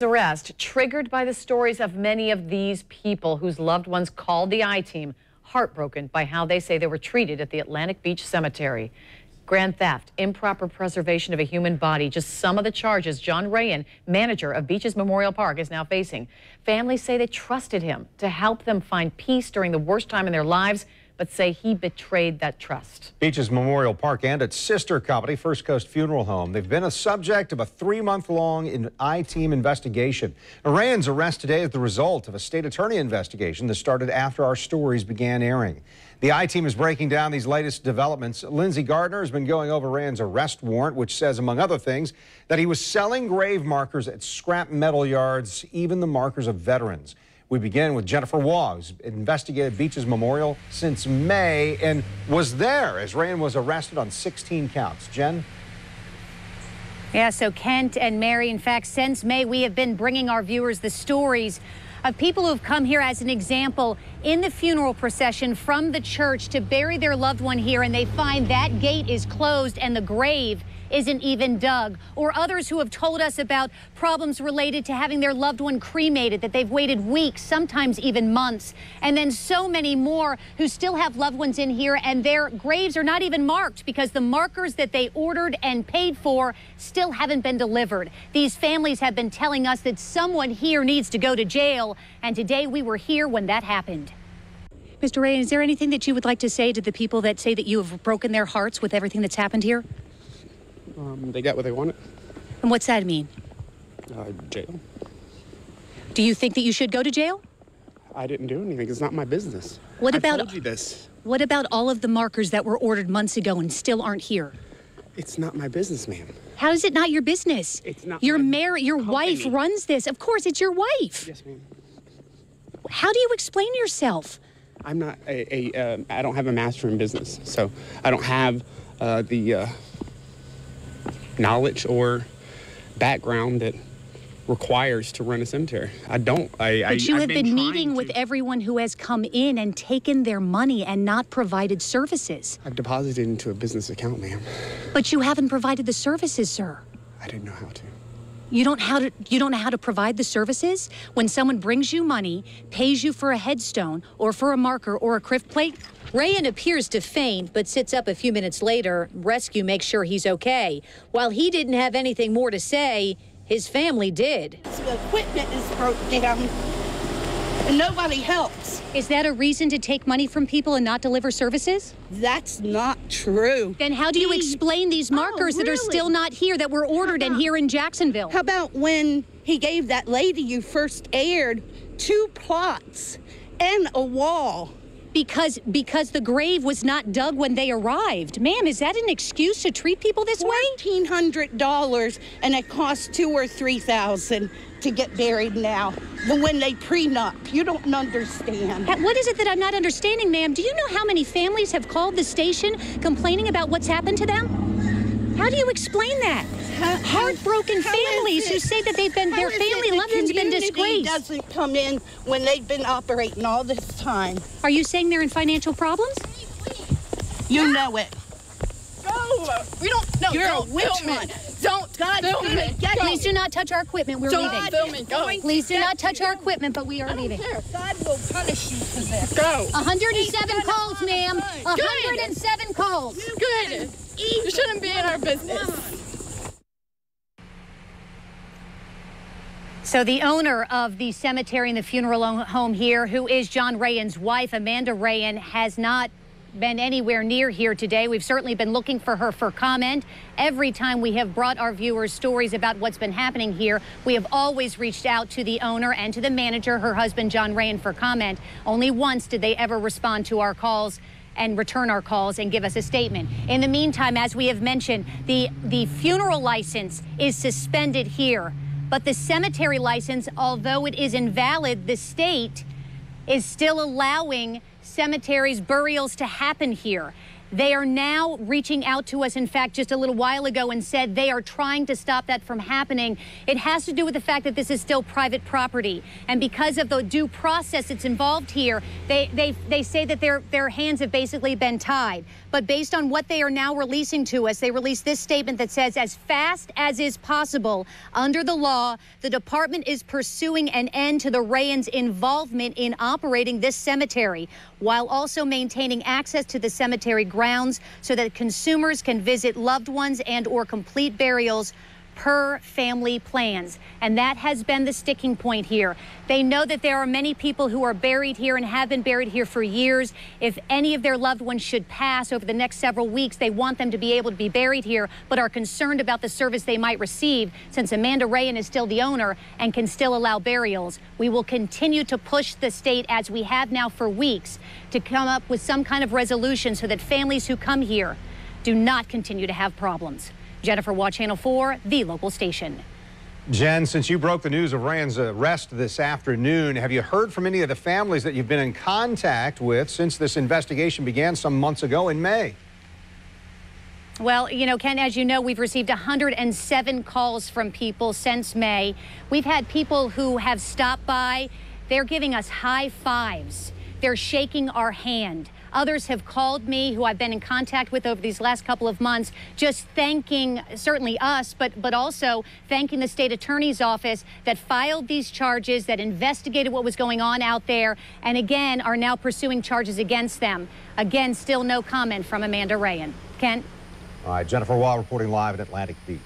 Arrest triggered by the stories of many of these people whose loved ones called the I-Team, heartbroken by how they say they were treated at the Atlantic Beach Cemetery. Grand theft, improper preservation of a human body, just some of the charges John Rayan, manager of Beaches Memorial Park, is now facing. Families say they trusted him to help them find peace during the worst time in their lives, but say he betrayed that trust. Beaches Memorial Park and its sister company, First Coast Funeral Home, they've been a subject of a 3-month-long I-Team investigation. Rayan's arrest today is the result of a state attorney investigation that started after our stories began airing. The I-Team is breaking down these latest developments. Lindsay Gardner has been going over Rayan's arrest warrant, which says, among other things, that he was selling grave markers at scrap metal yards, even the markers of veterans. We begin with Jennifer Waugh, who's investigated Beaches Memorial since May and was there as Rayan was arrested on 16 counts. Jen? Yeah, so Kent and Mary, in fact, since May, we have been bringing our viewers the stories of people who have come here as an example in the funeral procession from the church to bury their loved one here, and they find that gate is closed and the grave isn't even dug. Or others who have told us about problems related to having their loved one cremated, that they've waited weeks, sometimes even months. And then so many more who still have loved ones in here and their graves are not even marked because the markers that they ordered and paid for still haven't been delivered. These families have been telling us that someone here needs to go to jail, and today we were here when that happened. Mr. Rayan, is there anything that you would like to say to the people that say that you have broken their hearts with everything that's happened here? They got what they wanted. And what's that mean? Jail. Do you think that you should go to jail? I didn't do anything. It's not my business. What about, I told you this. What about all of the markers that were ordered months ago and still aren't here? It's not my business, ma'am. How is it not your business? It's not your your wife runs this. Of course, it's your wife. Yes, ma'am. How do you explain yourself? I'm not I don't have a master in business, so I don't have the knowledge or background that requires to run a cemetery. I don't. But you have been meeting with everyone who has come in and taken their money and not provided services. I've deposited into a business account, ma'am. But you haven't provided the services, sir. I didn't know how to. You don't know how to provide the services? When someone brings you money, pays you for a headstone or for a marker or a crypt plate? Rayan appears to faint, but sits up a few minutes later. Rescue makes sure he's okay. While he didn't have anything more to say, his family did. The equipment is broke down, and nobody helps. Is that a reason to take money from people and not deliver services? That's not true. Then how do you explain these markers that are still not here, that were ordered and here in Jacksonville? How about when he gave that lady you first aired 2 plots and a wall? Because the grave was not dug when they arrived. Ma'am, is that an excuse to treat people this way? $1,400, and it costs $2,000 or $3,000 to get buried now. When they prenup, you don't understand. What is it that I'm not understanding, ma'am? Do you know how many families have called the station complaining about what's happened to them? How do you explain that? Heartbroken families who say that their family loved one's been disgraced. Doesn't come in when they've been operating all this time. Are you saying they're in financial problems? You know it. No, we don't. No, you're don't a witch film hunt. it. Don't film it. Please do not touch our equipment. We're leaving. Film it. Go. Please do not touch our equipment, but we are leaving. God will punish you for this. Go. 107 calls, ma'am. 107 calls. Good. You shouldn't be in our business. So the owner of the cemetery and the funeral home here, who is John Rayan's wife, Amanda Rayan, has not been anywhere near here today. We've certainly been looking for her for comment. Every time we have brought our viewers stories about what's been happening here, we have always reached out to the owner and to the manager, her husband, John Rayan, for comment. Only once did they ever respond to our calls and return our calls and give us a statement. In the meantime, as we have mentioned, the funeral license is suspended here. But the cemetery license, although it is invalid, the state is still allowing cemeteries, burials to happen here. They are now reaching out to us, in fact, just a little while ago and said they are trying to stop that from happening. It has to do with the fact that this is still private property. And because of the due process that's involved here, they say that their hands have basically been tied. But based on what they are now releasing to us, they released this statement that says, as fast as is possible under the law, the department is pursuing an end to the Rayans' involvement in operating this cemetery, while also maintaining access to the cemetery grounds so that consumers can visit loved ones and or complete burials per family plans. And that has been the sticking point here. They know that there are many people who are buried here and have been buried here for years. If any of their loved ones should pass over the next several weeks, they want them to be able to be buried here, but are concerned about the service they might receive since Amanda Rayan is still the owner and can still allow burials. We will continue to push the state, as we have now for weeks, to come up with some kind of resolution so that families who come here do not continue to have problems. Jennifer Waugh, Channel 4, the local station. Jen, since you broke the news of Rayan's arrest this afternoon, have you heard from any of the families that you've been in contact with since this investigation began some months ago in May? Well, you know, Ken, as you know, we've received 107 calls from people since May. We've had people who have stopped by. They're giving us high fives. They're shaking our hand. Others have called me who I've been in contact with over these last couple of months, just thanking certainly us, but also thanking the state attorney's office that filed these charges, that investigated what was going on out there, and again are now pursuing charges against them. Again, still no comment from Amanda Rayan. Ken? All right, Jennifer Waugh reporting live in Atlantic Beach.